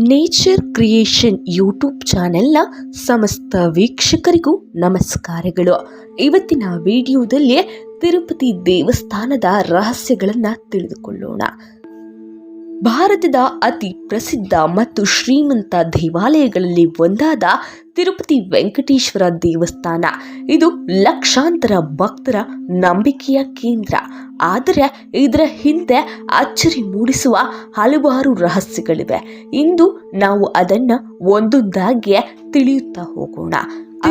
Nature creation YouTube ಚಾನೆಲ್ನ ಸಮಸ್ತ ವೀಕ್ಷಕರಿಗೂ ನಮಸ್ಕಾರಗಳು. ಇವತ್ತಿನ ವಿಡಿಯೋದಲ್ಲಿ ತಿರುಪತಿ ದೇವಸ್ಥಾನದ ರಹಸ್ಯಗಳನ್ನು ತಿಳಿದುಕೊಳ್ಳೋಣ. ಭಾರತದ ಅತಿ ಪ್ರಸಿದ್ಧ ಮತ್ತು ಶ್ರೀಮಂತ ದೇವಾಲಯಗಳಲ್ಲಿ ಒಂದಾದ ತಿರುಪತಿ ವೆಂಕಟೇಶ್ವರ ದೇವಸ್ಥಾನ ಇದು ಲಕ್ಷಾಂತರ ಭಕ್ತರ ನಂಬಿಕೆಯ ಕೇಂದ್ರ. ಆದರೆ ಇದರ ಹಿಂದೆ ಅಚ್ಚರಿ ಮೂಡಿಸುವ ಹಲವಾರು ರಹಸ್ಯಗಳಿವೆ. ಇಂದು ನಾವು ಅದನ್ನು ಒಂದೊಂದಾಗಿ ತಿಳಿಯುತ್ತಾ ಹೋಗೋಣ.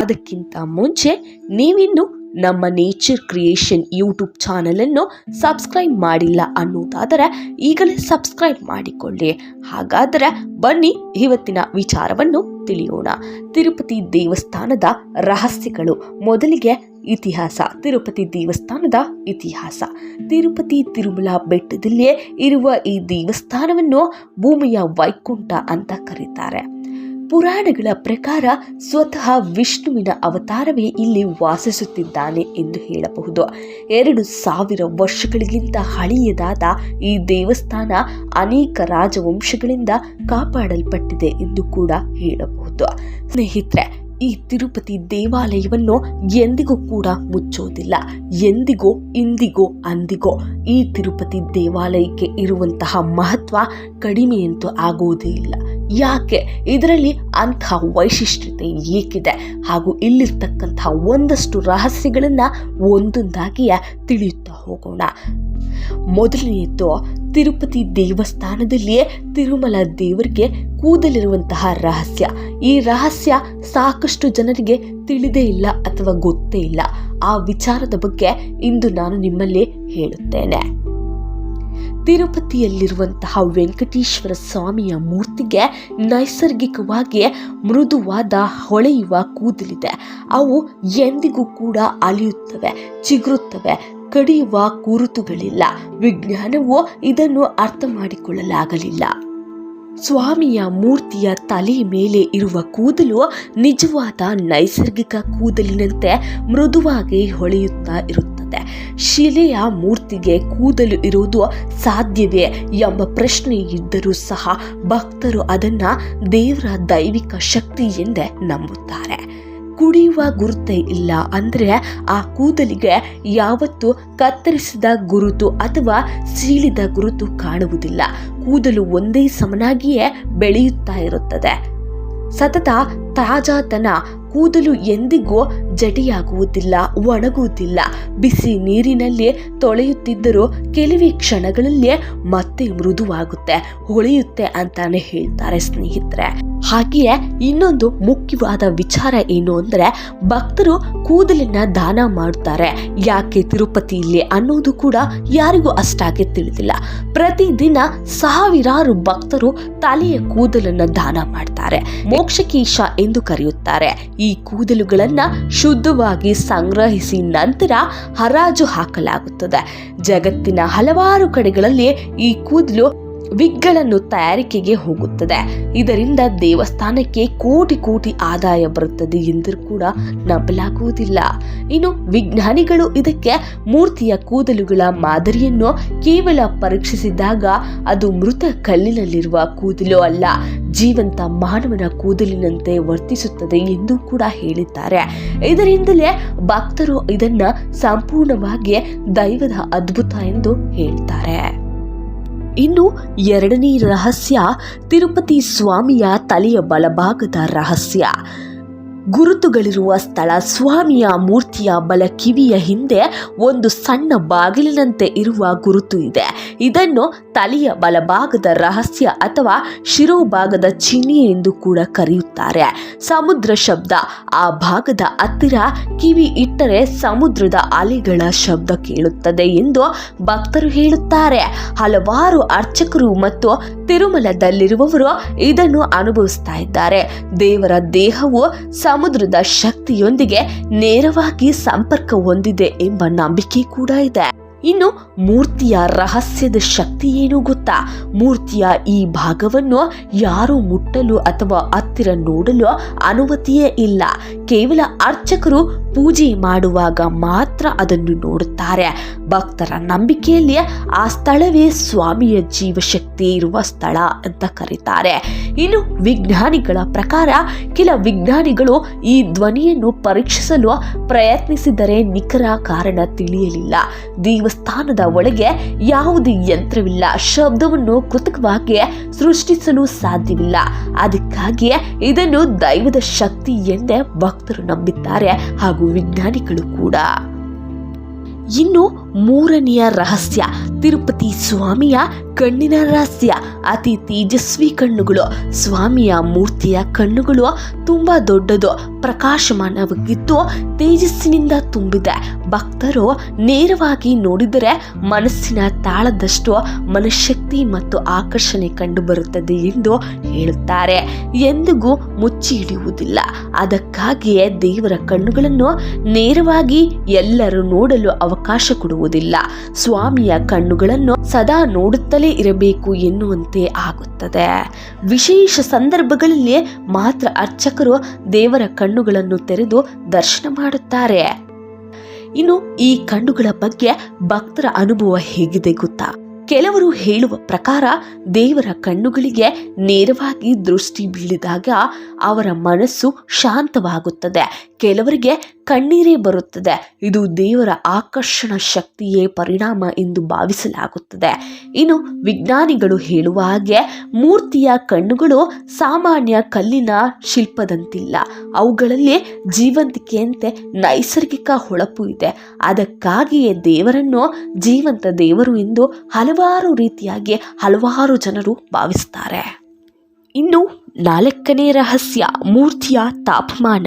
ಅದಕ್ಕಿಂತ ಮುಂಚೆ ನೀವಿನ್ನು ನಮ್ಮ ನೇಚರ್ ಕ್ರಿಯೇಷನ್ ಯೂಟ್ಯೂಬ್ ಚಾನಲನ್ನು ಸಬ್ಸ್ಕ್ರೈಬ್ ಮಾಡಿಲ್ಲ ಅನ್ನೋದಾದರೆ ಈಗಲೇ ಸಬ್ಸ್ಕ್ರೈಬ್ ಮಾಡಿಕೊಳ್ಳಿ. ಹಾಗಾದರೆ ಬನ್ನಿ ಇವತ್ತಿನ ವಿಚಾರವನ್ನು ತಿಳಿಯೋಣ. ತಿರುಪತಿ ದೇವಸ್ಥಾನದ ರಹಸ್ಯಗಳು. ಮೊದಲಿಗೆ ಇತಿಹಾಸ. ತಿರುಪತಿ ದೇವಸ್ಥಾನದ ಇತಿಹಾಸ. ತಿರುಪತಿ ತಿರುಮಲ ಬೆಟ್ಟದಲ್ಲಿಯೇ ಇರುವ ಈ ದೇವಸ್ಥಾನವನ್ನು ಭೂಮಿಯ ವೈಕುಂಠ ಅಂತ ಕರೀತಾರೆ. ಪುರಾಣಗಳ ಪ್ರಕಾರ ಸ್ವತಃ ವಿಷ್ಣುವಿನ ಅವತಾರವೇ ಇಲ್ಲಿ ವಾಸಿಸುತ್ತಿದ್ದಾನೆ ಎಂದು ಹೇಳಬಹುದು. 2000 ವರ್ಷಗಳಿಗಿಂತ ಹಳೆಯದಾದ ಈ ದೇವಸ್ಥಾನ ಅನೇಕ ರಾಜವಂಶಗಳಿಂದ ಕಾಪಾಡಲ್ಪಟ್ಟಿದೆ ಎಂದು ಕೂಡ ಹೇಳಬಹುದು. ಸ್ನೇಹಿತರೆ, ಈ ತಿರುಪತಿ ದೇವಾಲಯವನ್ನು ಎಂದಿಗೂ ಕೂಡ ಮುಚ್ಚೋದಿಲ್ಲ. ಎಂದಿಗೋ, ಇಂದಿಗೋ, ಅಂದಿಗೋ ಈ ತಿರುಪತಿ ದೇವಾಲಯಕ್ಕೆ ಇರುವಂತಹ ಮಹತ್ವ ಕಡಿಮೆಯಂತೂ ಆಗುವುದೇ ಇಲ್ಲ. ಯಾಕೆ, ಇದರಲ್ಲಿ ಅಂತಹ ವೈಶಿಷ್ಟ್ಯತೆ ಏಕಿದೆ ಹಾಗೂ ಇಲ್ಲಿರ್ತಕ್ಕಂತಹ ಒಂದಷ್ಟು ರಹಸ್ಯಗಳನ್ನು ಒಂದೊಂದಾಗಿಯೇ ತಿಳಿಯುತ್ತಾ ಹೋಗೋಣ. ಮೊದಲನೆಯದು, ತಿರುಪತಿ ದೇವಸ್ಥಾನದಲ್ಲಿಯೇ ತಿರುಮಲ ದೇವರಿಗೆ ಕೂದಲಿರುವಂತಹ ರಹಸ್ಯ. ಈ ರಹಸ್ಯ ಸಾಕಷ್ಟು ಜನರಿಗೆ ತಿಳಿದೇ ಇಲ್ಲ ಅಥವಾ ಗೊತ್ತೇ ಇಲ್ಲ. ಆ ವಿಚಾರದ ಬಗ್ಗೆ ಇಂದು ನಾನು ನಿಮ್ಮಲ್ಲಿ ಹೇಳುತ್ತೇನೆ. ತಿರುಪತಿಯಲ್ಲಿರುವಂತಹ ವೆಂಕಟೇಶ್ವರ ಸ್ವಾಮಿಯ ಮೂರ್ತಿಗೆ ನೈಸರ್ಗಿಕವಾಗಿ ಮೃದುವಾದ ಹೊಳೆಯುವ ಕೂದಲಿದೆ. ಅವು ಎಂದಿಗೂ ಕೂಡ ಅಲಿಯುತ್ತವೆ, ಚಿಗುರುತ್ತವೆ, ಕಡಿಯುವ ಗುರುತುಗಳಿಲ್ಲ. ವಿಜ್ಞಾನವು ಇದನ್ನು ಅರ್ಥ ಮಾಡಿಕೊಳ್ಳಲಾಗಲಿಲ್ಲ. ಸ್ವಾಮಿಯ ಮೂರ್ತಿಯ ತಲೆಯ ಮೇಲೆ ಇರುವ ಕೂದಲು ನಿಜವಾದ ನೈಸರ್ಗಿಕ ಕೂದಲಿನಂತೆ ಮೃದುವಾಗಿ ಹೊಳೆಯುತ್ತಾ ಇರುತ್ತದೆ. ಶಿಲೆಯ ಮೂರ್ತಿಗೆ ಕೂದಲು ಇರುವುದು ಸಾಧ್ಯವೇ ಎಂಬ ಪ್ರಶ್ನೆ ಇದ್ದರೂ ಸಹ ಭಕ್ತರು ಅದನ್ನು ದೇವರ ದೈವಿಕ ಶಕ್ತಿ ಎಂದೇ ನಂಬುತ್ತಾರೆ. ಕುಡಿಯುವ ಗುರುತೇ ಇಲ್ಲ ಅಂದರೆ ಆ ಕೂದಲಿಗೆ ಯಾವತ್ತೂ ಕತ್ತರಿಸಿದ ಗುರುತು ಅಥವಾ ಸೀಳಿದ ಗುರುತು ಕಾಣುವುದಿಲ್ಲ. ಕೂದಲು ಒಂದೇ ಸಮನಾಗಿಯೇ ಬೆಳೆಯುತ್ತಾ ಇರುತ್ತದೆ. ಸತತ ತಾಜಾತನ. ಕೂದಲು ಎಂದಿಗೂ ಜಡಿಯಾಗುವುದಿಲ್ಲ, ಒಣಗುವುದಿಲ್ಲ. ಬಿಸಿ ನೀರಿನಲ್ಲಿ ತೊಳೆಯುತ್ತಿದ್ದರೂ ಕೆಲವೇ ಕ್ಷಣಗಳಲ್ಲೇ ಮತ್ತೆ ಮೃದುವಾಗುತ್ತೆ, ಹೊಳೆಯುತ್ತೆ ಅಂತಾನೆ ಹೇಳ್ತಾರೆ ಸ್ನೇಹಿತರೆ. ಹಾಗೆಯೇ ಇನ್ನೊಂದು ಮುಖ್ಯವಾದ ವಿಚಾರ ಏನು ಅಂದರೆ, ಭಕ್ತರು ಕೂದಲನ್ನ ದಾನ ಮಾಡುತ್ತಾರೆ. ಯಾಕೆ ತಿರುಪತಿಯಲ್ಲಿ ಅನ್ನೋದು ಕೂಡ ಯಾರಿಗೂ ಅಷ್ಟಾಗಿ ತಿಳಿದಿಲ್ಲ. ಪ್ರತಿದಿನ ಸಾವಿರಾರು ಭಕ್ತರು ತಲೆಯ ಕೂದಲನ್ನ ದಾನ ಮಾಡ್ತಾರೆ. ಮೋಕ್ಷಕೇಶ ಎಂದು ಕರೆಯುತ್ತಾರೆ. ಈ ಕೂದಲುಗಳನ್ನ ಶುದ್ಧವಾಗಿ ಸಂಗ್ರಹಿಸಿ ನಂತರ ಹರಾಜು ಹಾಕಲಾಗುತ್ತದೆ. ಜಗತ್ತಿನ ಹಲವಾರು ಕಡೆಗಳಲ್ಲಿ ಈ ಕೂದಲು ವಿಗ್ಗಳನ್ನು ತಯಾರಿಕೆಗೆ ಹೋಗುತ್ತದೆ. ಇದರಿಂದ ದೇವಸ್ಥಾನಕ್ಕೆ ಕೋಟಿ ಕೋಟಿ ಆದಾಯ ಬರುತ್ತದೆ ಎಂದರೂ ಕೂಡ ನಂಬಲಾಗುವುದಿಲ್ಲ. ಇನ್ನು ವಿಜ್ಞಾನಿಗಳು ಇದಕ್ಕೆ ಮೂರ್ತಿಯ ಕೂದಲುಗಳ ಮಾದರಿಯನ್ನು ಕೇವಲ ಪರೀಕ್ಷಿಸಿದಾಗ ಅದು ಮೃತ ಕಲ್ಲಿನಲ್ಲಿರುವ ಕೂದಲು ಅಲ್ಲ, ಜೀವಂತ ಮಾನವನ ಕೂದಲಿನಂತೆ ವರ್ತಿಸುತ್ತದೆ ಎಂದು ಕೂಡ ಹೇಳಿದ್ದಾರೆ. ಇದರಿಂದಲೇ ಭಕ್ತರು ಇದನ್ನ ಸಂಪೂರ್ಣವಾಗಿ ದೈವದ ಅದ್ಭುತ ಎಂದು ಹೇಳ್ತಾರೆ. ಇನ್ನು ಎರಡನೇ ರಹಸ್ಯ, ತಿರುಪತಿ ಸ್ವಾಮಿಯ ತಲೆಯ ಬಲಭಾಗದ ರಹಸ್ಯ. ಗುರುತುಗಳಿರುವ ಸ್ಥಳ. ಸ್ವಾಮಿಯ ಮೂರ್ತಿಯ ಬಲ ಕಿವಿಯ ಹಿಂದೆ ಒಂದು ಸಣ್ಣ ಬಾಗಿಲಿನಂತೆ ಇರುವ ಗುರುತು ಇದೆ. ಇದನ್ನು ತಲೆಯ ಬಲಭಾಗದ ರಹಸ್ಯ ಅಥವಾ ಶಿರೋಭಾಗದ ಚಿಹ್ನೆ ಎಂದು ಕೂಡ ಕರೆಯುತ್ತಾರೆ. ಸಮುದ್ರ ಶಬ್ದ. ಆ ಭಾಗದ ಹತ್ತಿರ ಕಿವಿ ಇಟ್ಟರೆ ಸಮುದ್ರದ ಅಲೆಗಳ ಶಬ್ದ ಕೇಳುತ್ತದೆ ಎಂದು ಭಕ್ತರು ಹೇಳುತ್ತಾರೆ. ಹಲವಾರು ಅರ್ಚಕರು ಮತ್ತು ತಿರುಮಲದಲ್ಲಿರುವವರು ಇದನ್ನು ಅನುಭವಿಸ್ತಾ ಇದ್ದಾರೆ. ದೇವರ ದೇಹವು ಸಮುದ್ರದ ಶಕ್ತಿಯೊಂದಿಗೆ ನೇರವಾಗಿ ಸಂಪರ್ಕ ಹೊಂದಿದೆ ಎಂಬ ನಂಬಿಕೆ ಕೂಡ ಇದೆ. ಇನ್ನು ಮೂರ್ತಿಯ ರಹಸ್ಯದ ಶಕ್ತಿ ಏನು ಗೊತ್ತಾ? ಮೂರ್ತಿಯ ಈ ಭಾಗವನ್ನು ಯಾರು ಮುಟ್ಟಲು ಅಥವಾ ಹತ್ತಿರ ನೋಡಲು ಅನುಮತಿಯೇ ಇಲ್ಲ. ಕೇವಲ ಅರ್ಚಕರು ಪೂಜೆ ಮಾಡುವಾಗ ಮಾತ್ರ ಅದನ್ನು ನೋಡುತ್ತಾರೆ. ಭಕ್ತರ ನಂಬಿಕೆಯಲ್ಲಿ ಆ ಸ್ಥಳವೇ ಸ್ವಾಮಿಯ ಜೀವಶಕ್ತಿ ಇರುವ ಸ್ಥಳ ಅಂತ ಕರೀತಾರೆ. ಇನ್ನು ವಿಜ್ಞಾನಿಗಳ ಪ್ರಕಾರ ಕೆಲ ವಿಜ್ಞಾನಿಗಳು ಈ ಧ್ವನಿಯನ್ನು ಪರೀಕ್ಷಿಸಲು ಪ್ರಯತ್ನಿಸಿದರೆ ನಿಖರ ಕಾರಣ ತಿಳಿಯಲಿಲ್ಲ. ದೇವಸ್ಥಾನದ ಒಳಗೆ ಯಾವುದೇ ಯಂತ್ರವಿಲ್ಲ, ಶಬ್ದವನ್ನು ಕೃತಕವಾಗಿ ಸೃಷ್ಟಿಸಲು ಸಾಧ್ಯವಿಲ್ಲ. ಅದಕ್ಕಾಗಿಯೇ ಇದನ್ನು ದೈವದ ಶಕ್ತಿ ಎಂದೇ ಭಕ್ತರು ನಂಬಿದ್ದಾರೆ ಹಾಗೂ ವಿಜ್ಞಾನಿಗಳು ಕೂಡ. ಇನ್ನು ಮೂರನೆಯ ರಹಸ್ಯ, ತಿರುಪತಿ ಸ್ವಾಮಿಯ ಕಣ್ಣಿನ ರಹಸ್ಯ. ಅತಿ ತೇಜಸ್ವಿ ಕಣ್ಣುಗಳು. ಸ್ವಾಮಿಯ ಮೂರ್ತಿಯ ಕಣ್ಣುಗಳು ತುಂಬಾ ದೊಡ್ಡದು, ಪ್ರಕಾಶಮಾನವಾಗಿದ್ದು ತೇಜಸ್ಸಿನಿಂದ ತುಂಬಿದೆ. ಭಕ್ತರು ನೇರವಾಗಿ ನೋಡಿದರೆ ಮನಸ್ಸಿನ ತಾಳದಷ್ಟು ಮನಶಕ್ತಿ ಮತ್ತು ಆಕರ್ಷಣೆ ಕಂಡುಬರುತ್ತದೆ ಎಂದು ಹೇಳುತ್ತಾರೆ. ಎಂದಿಗೂ ಮುಚ್ಚಿ ಇಡುವುದಿಲ್ಲ. ಅದಕ್ಕಾಗಿಯೇ ದೇವರ ಕಣ್ಣುಗಳನ್ನು ನೇರವಾಗಿ ಎಲ್ಲರೂ ನೋಡಲು ಅವಕಾಶ ಕೊಡುವುದಿಲ್ಲ. ಸ್ವಾಮಿಯ ಕಣ್ಣುಗಳನ್ನು ಸದಾ ನೋಡುತ್ತಲೇ ಇರಬೇಕು ಎನ್ನುವಂತೆ ಆಗುತ್ತದೆ. ವಿಶೇಷ ಸಂದರ್ಭಗಳಲ್ಲಿ ಮಾತ್ರ ಅರ್ಚಕರು ದೇವರ ಕಣ್ಣುಗಳನ್ನು ತೆರೆದು ದರ್ಶನ ಮಾಡುತ್ತಾರೆ. ಇನ್ನು ಈ ಕಣ್ಣುಗಳ ಬಗ್ಗೆ ಭಕ್ತರ ಅನುಭವ ಹೇಗಿದೆ ಗೊತ್ತಾ? ಕೆಲವರು ಹೇಳುವ ಪ್ರಕಾರ ದೇವರ ಕಣ್ಣುಗಳಿಗೆ ನೇರವಾಗಿ ದೃಷ್ಟಿ ಬೀಳಿದಾಗ ಅವರ ಮನಸ್ಸು ಶಾಂತವಾಗುತ್ತದೆ. ಕೆಲವರಿಗೆ ಕಣ್ಣೀರೇ ಬರುತ್ತದೆ. ಇದು ದೇವರ ಆಕರ್ಷಣ ಶಕ್ತಿಯೇ ಪರಿಣಾಮ ಎಂದು ಭಾವಿಸಲಾಗುತ್ತದೆ. ಇನ್ನು ವಿಜ್ಞಾನಿಗಳು ಹೇಳುವ ಹಾಗೆ ಮೂರ್ತಿಯ ಕಣ್ಣುಗಳು ಸಾಮಾನ್ಯ ಕಲ್ಲಿನ ಶಿಲ್ಪದಂತಿಲ್ಲ. ಅವುಗಳಲ್ಲಿ ಜೀವಂತಿಕೆಯಂತೆ ನೈಸರ್ಗಿಕ ಹೊಳಪು ಇದೆ. ಅದಕ್ಕಾಗಿಯೇ ದೇವರನ್ನು ಜೀವಂತ ದೇವರು ಎಂದು ಹಲವಾರು ರೀತಿಯಾಗಿ ಹಲವಾರು ಜನರು ಭಾವಿಸುತ್ತಾರೆ. ಇನ್ನು ನಾಲ್ಕನೇ ರಹಸ್ಯ, ಮೂರ್ತಿಯ ತಾಪಮಾನ.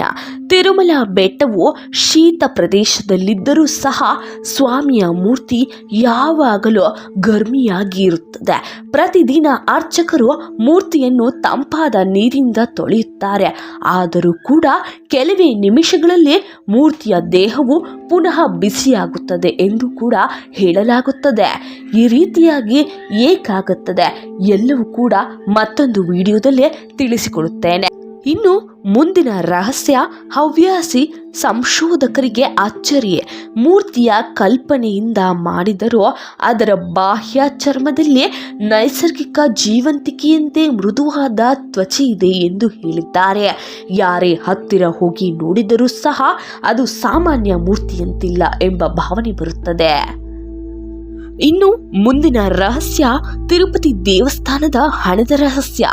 ತಿರುಮಲ ಬೆಟ್ಟವು ಶೀತ ಪ್ರದೇಶದಲ್ಲಿದ್ದರೂ ಸಹ ಸ್ವಾಮಿಯ ಮೂರ್ತಿ ಯಾವಾಗಲೂ ಗರ್ಮಿಯಾಗಿ ಇರುತ್ತದೆ. ಪ್ರತಿದಿನ ಅರ್ಚಕರು ಮೂರ್ತಿಯನ್ನು ತಂಪಾದ ನೀರಿನಿಂದ ತೊಳೆಯುತ್ತಾರೆ. ಆದರೂ ಕೂಡ ಕೆಲವೇ ನಿಮಿಷಗಳಲ್ಲಿ ಮೂರ್ತಿಯ ದೇಹವು ಪುನಃ ಬಿಸಿಯಾಗುತ್ತದೆ ಎಂದು ಕೂಡ ಹೇಳಲಾಗುತ್ತದೆ. ಈ ರೀತಿಯಾಗಿ ಏಕಾಗುತ್ತದೆ ಎಲ್ಲವೂ ಕೂಡ ಮತ್ತೊಂದು ವಿಡಿಯೋದಲ್ಲಿ ತಿಳಿಸಿಕೊಡುತ್ತೇನೆ. ಇನ್ನು ಮುಂದಿನ ರಹಸ್ಯ, ಹವ್ಯಾಸಿ ಸಂಶೋಧಕರಿಗೆ ಅಚ್ಚರಿಯೇ. ಮೂರ್ತಿಯ ಕಲ್ಪನೆಯಿಂದ ಮಾಡಿದರೂ ಅದರ ಬಾಹ್ಯ ಚರ್ಮದಲ್ಲಿ ನೈಸರ್ಗಿಕ ಜೀವಂತಿಕೆಯಂತೆ ಮೃದುವಾದ ತ್ವಚೆ ಇದೆ ಎಂದು ಹೇಳಿದ್ದಾರೆ. ಯಾರೇ ಹತ್ತಿರ ಹೋಗಿ ನೋಡಿದರೂ ಸಹ ಅದು ಸಾಮಾನ್ಯ ಮೂರ್ತಿಯಂತಿಲ್ಲ ಎಂಬ ಭಾವನೆ ಬರುತ್ತದೆ. ಇನ್ನು ಮುಂದಿನ ರಹಸ್ಯ, ತಿರುಪತಿ ದೇವಸ್ಥಾನದ ಹಣದ ರಹಸ್ಯ.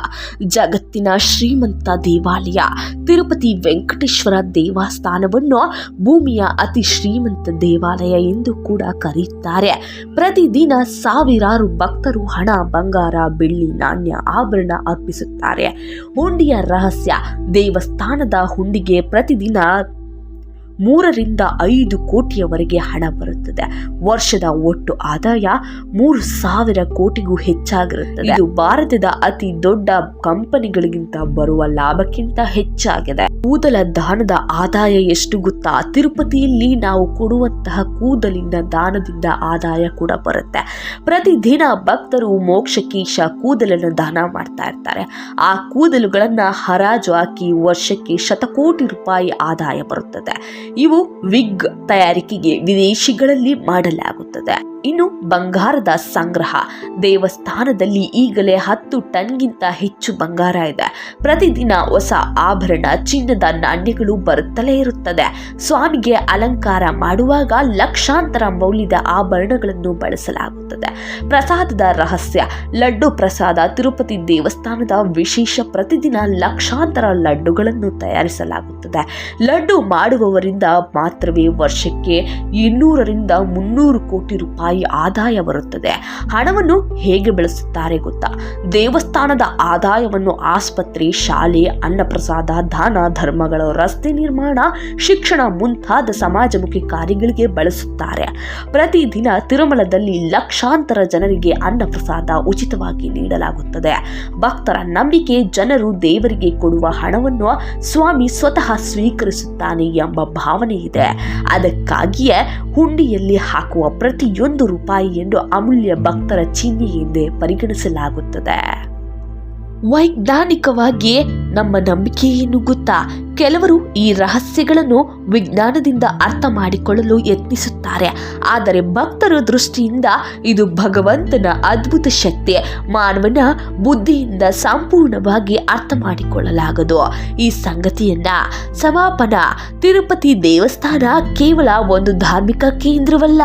ಜಗತ್ತಿನ ಶ್ರೀಮಂತ ದೇವಾಲಯ ತಿರುಪತಿ ವೆಂಕಟೇಶ್ವರ ದೇವಸ್ಥಾನವನ್ನು ಭೂಮಿಯ ಅತಿ ಶ್ರೀಮಂತ ದೇವಾಲಯ ಎಂದು ಕೂಡ ಕರೆಯುತ್ತಾರೆ. ಪ್ರತಿದಿನ ಸಾವಿರಾರು ಭಕ್ತರು ಹಣ, ಬಂಗಾರ, ಬೆಳ್ಳಿ, ನಾಣ್ಯ, ಆಭರಣ ಅರ್ಪಿಸುತ್ತಾರೆ. ಹುಂಡಿಯ ರಹಸ್ಯ, ದೇವಸ್ಥಾನದ ಹುಂಡಿಗೆ ಪ್ರತಿದಿನ 3 ರಿಂದ 5 ಕೋಟಿಯವರೆಗೆ ಹಣ ಬರುತ್ತದೆ. ವರ್ಷದ ಒಟ್ಟು ಆದಾಯ 3,000 ಕೋಟಿಗೂ ಹೆಚ್ಚಾಗಿರುತ್ತದೆ. ಇದು ಭಾರತದ ಅತಿ ದೊಡ್ಡ ಕಂಪನಿಗಳಿಗಿಂತ ಬರುವ ಲಾಭಕ್ಕಿಂತ ಹೆಚ್ಚಾಗಿದೆ. ಕೂದಲ ದಾನದ ಆದಾಯ ಎಷ್ಟು ಗೊತ್ತಾ? ತಿರುಪತಿಯಲ್ಲಿ ನಾವು ಕೊಡುವಂತಹ ಕೂದಲಿನ ದಾನದಿಂದ ಆದಾಯ ಕೂಡ ಬರುತ್ತೆ. ಪ್ರತಿದಿನ ಭಕ್ತರು ಮೋಕ್ಷಕೇಶ ಕೂದಲನ್ನು ದಾನ ಮಾಡ್ತಾ ಇರ್ತಾರೆ. ಆ ಕೂದಲುಗಳನ್ನ ಹರಾಜು ಹಾಕಿ ವರ್ಷಕ್ಕೆ ಶತಕೋಟಿ ರೂಪಾಯಿ ಆದಾಯ ಬರುತ್ತದೆ. ಇವು ವಿಗ್ ತಯಾರಿಕೆಗೆ ವಿದೇಶಿಗಳಲ್ಲಿ ಮಾಡಲಾಗುತ್ತದೆ. ಇನ್ನು ಬಂಗಾರದ ಸಂಗ್ರಹ. ದೇವಸ್ಥಾನದಲ್ಲಿ ಈಗಲೇ 10 ಟನ್ಗಿಂತ ಹೆಚ್ಚು ಬಂಗಾರ ಇದೆ. ಪ್ರತಿದಿನ ಹೊಸ ಆಭರಣ, ಚಿನ್ನದ ನಾಣ್ಯಗಳು ಬರುತ್ತಲೇ ಇರುತ್ತದೆ. ಸ್ವಾಮಿಗೆ ಅಲಂಕಾರ ಮಾಡುವಾಗ ಲಕ್ಷಾಂತರ ಮೌಲ್ಯದ ಆಭರಣಗಳನ್ನು ಬಳಸಲಾಗುತ್ತದೆ. ಪ್ರಸಾದದ ರಹಸ್ಯ, ಲಡ್ಡು ಪ್ರಸಾದ. ತಿರುಪತಿ ದೇವಸ್ಥಾನದ ವಿಶೇಷ, ಪ್ರತಿದಿನ ಲಕ್ಷಾಂತರ ಲಡ್ಡುಗಳನ್ನು ತಯಾರಿಸಲಾಗುತ್ತದೆ. ಲಡ್ಡು ಮಾಡುವವರಿಂದ ಮಾತ್ರವೇ ವರ್ಷಕ್ಕೆ 200 ರಿಂದ 300 ಕೋಟಿ ರೂಪಾಯಿ ಆದಾಯ ಬರುತ್ತದೆ. ಹಣವನ್ನು ಹೇಗೆ ಬಳಸುತ್ತಾರೆ ಗೊತ್ತಾ? ದೇವಸ್ಥಾನದ ಆದಾಯವನ್ನು ಆಸ್ಪತ್ರೆ, ಶಾಲೆ, ಅನ್ನಪ್ರಸಾದ, ದಾನ ಧರ್ಮಗಳು, ರಸ್ತೆ ನಿರ್ಮಾಣ, ಶಿಕ್ಷಣ ಮುಂತಾದ ಸಮಾಜಮುಖಿ ಕಾರ್ಯಗಳಿಗೆ ಬಳಸುತ್ತಾರೆ. ಪ್ರತಿದಿನ ತಿರುಮಲದಲ್ಲಿ ಲಕ್ಷಾಂತರ ಜನರಿಗೆ ಅನ್ನಪ್ರಸಾದ ಉಚಿತವಾಗಿ ನೀಡಲಾಗುತ್ತದೆ. ಭಕ್ತರ ನಂಬಿಕೆ, ಜನರು ದೇವರಿಗೆ ಕೊಡುವ ಹಣವನ್ನು ಸ್ವಾಮಿ ಸ್ವತಃ ಸ್ವೀಕರಿಸುತ್ತಾನೆ ಎಂಬ ಭಾವನೆ ಇದೆ. ಅದಕ್ಕಾಗಿಯೇ ಹುಂಡಿಯಲ್ಲಿ ಹಾಕುವ ಪ್ರತಿಯೊಂದು ರೂಪಾಯಿಯನ್ನು ಅಮೂಲ್ಯ ಭಕ್ತರ ಚಿಹ್ನೆ ಎಂದೇ ಪರಿಗಣಿಸಲಾಗುತ್ತದೆ. ವೈಜ್ಞಾನಿಕವಾಗಿ ನಮ್ಮ ನಂಬಿಕೆಯನ್ನು ಗೊತ್ತಾ? ಕೆಲವರು ಈ ರಹಸ್ಯಗಳನ್ನು ವಿಜ್ಞಾನದಿಂದ ಅರ್ಥ ಮಾಡಿಕೊಳ್ಳಲು ಯತ್ನಿಸುತ್ತಾರೆ, ಆದರೆ ಭಕ್ತರ ದೃಷ್ಟಿಯಿಂದ ಇದು ಭಗವಂತನ ಅದ್ಭುತ ಶಕ್ತಿ. ಮಾನವನ ಬುದ್ಧಿಯಿಂದ ಸಂಪೂರ್ಣವಾಗಿ ಅರ್ಥ ಮಾಡಿಕೊಳ್ಳಲಾಗದು. ಈ ಸಂಗತಿಯನ್ನ ಸಮಾಪನ ತಿರುಪತಿ ದೇವಸ್ಥಾನ ಕೇವಲ ಒಂದು ಧಾರ್ಮಿಕ ಕೇಂದ್ರವಲ್ಲ,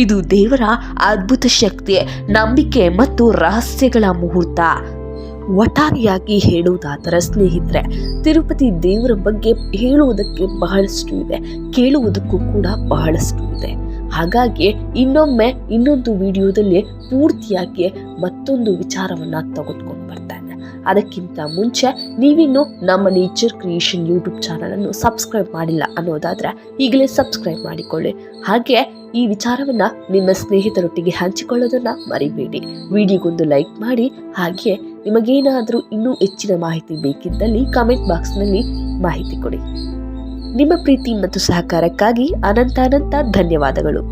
ಇದು ದೇವರ ಅದ್ಭುತ ಶಕ್ತಿ, ನಂಬಿಕೆ ಮತ್ತು ರಹಸ್ಯಗಳ ಮುಹೂರ್ತ. ಒಟ್ಟಾರೆಯಾಗಿ ಹೇಳುವುದಾದರೆ ಸ್ನೇಹಿತರೆ, ತಿರುಪತಿ ದೇವರ ಬಗ್ಗೆ ಹೇಳುವುದಕ್ಕೆ ಬಹಳಷ್ಟು ಇದೆ, ಕೇಳುವುದಕ್ಕೂ ಕೂಡ ಬಹಳಷ್ಟು ಇದೆ. ಹಾಗಾಗಿ ಇನ್ನೊಮ್ಮೆ ಇನ್ನೊಂದು ವಿಡಿಯೋದಲ್ಲಿ ಪೂರ್ತಿಯಾಗಿ ಮತ್ತೊಂದು ವಿಚಾರವನ್ನು ತೆಗೆದುಕೊಂಡು ಬರ್ತಾನೆ. ಅದಕ್ಕಿಂತ ಮುಂಚೆ ನೀವಿನ್ನು ನಮ್ಮ ನೇಚರ್ ಕ್ರಿಯೇಷನ್ ಯೂಟ್ಯೂಬ್ ಚಾನಲನ್ನು ಸಬ್ಸ್ಕ್ರೈಬ್ ಮಾಡಿಲ್ಲ ಅನ್ನೋದಾದರೆ ಈಗಲೇ ಸಬ್ಸ್ಕ್ರೈಬ್ ಮಾಡಿಕೊಳ್ಳಿ. ಹಾಗೆ ಈ ವಿಚಾರವನ್ನು ನಿಮ್ಮ ಸ್ನೇಹಿತರೊಟ್ಟಿಗೆ ಹಂಚಿಕೊಳ್ಳೋದನ್ನು ಮರಿಬೇಡಿ. ವಿಡಿಯೋಗೊಂದು ಲೈಕ್ ಮಾಡಿ. ಹಾಗೆ ನಿಮಗೇನಾದರೂ ಇನ್ನೂ ಹೆಚ್ಚಿನ ಮಾಹಿತಿ ಬೇಕಿದ್ದಲ್ಲಿ ಕಮೆಂಟ್ ಬಾಕ್ಸ್ನಲ್ಲಿ ಮಾಹಿತಿ ಕೊಡಿ. ನಿಮ್ಮ ಪ್ರೀತಿ ಮತ್ತು ಸಹಕಾರಕ್ಕಾಗಿ ಅನಂತ ಧನ್ಯವಾದಗಳು.